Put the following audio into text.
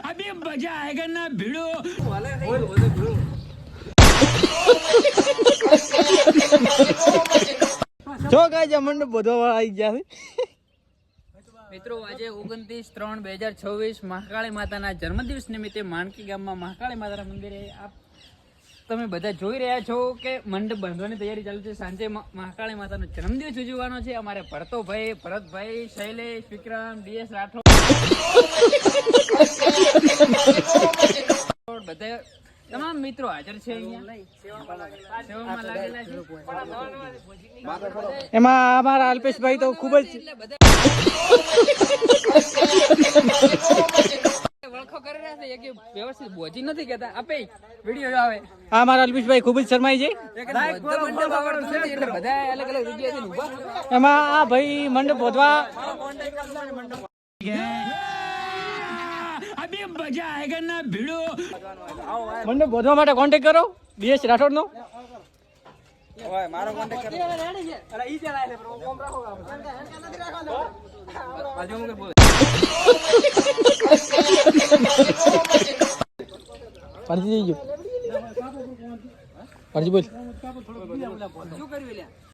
अभी मजा आएगा ना भिड़ो। જો ગાય મંડપ બધો આવી ગયા છે મિત્રો આજે 29/3/2026 મહાકાળી માતાના જન્મદિવસ નિમિત્તે માનકી ગામમાં મહાકાળી માતાના મંદિરે આપ તમે બધા જોઈ રહ્યા છો કે મંડપ બાંધવાની તૈયારી ચાલુ છે. સાંજે મહાકાળી માતાનો જન્મદિવસ ઉજવવાનો છે. અમારે ભરતોભાઈ, ભરતભાઈ, શૈલેષ, વિક્રમ, ડીએસ રાઠોડ બધા તમામ મિત્રો હાજર છે. અહીંયા સેવામાં લાગેલા છે. એમાં અમારા અલ્પેશભાઈ તો ખૂબ જ વળખો કરી રહ્યા છે કે વ્યવસ્થિત બોજી નથી કહેતા. આપે વિડીયો આવે આ અમારા અલ્પેશભાઈ ખૂબ જ શરમાઈ છે. બધા અલગ અલગ જગ્યાએથી ઊભા. એમાં આ ભાઈ મંડપ બોધવા अभी मजा आएगा ना भिड़ो। મંડપ બોધવા માટે કોન્ટેક્ટ કરો ડીએસ રાઠોડ નો. મારો કોન્ટેક્ટ કરો. પરજી જઈજો. પરજી બોલ. શું કર્યું લ્યા?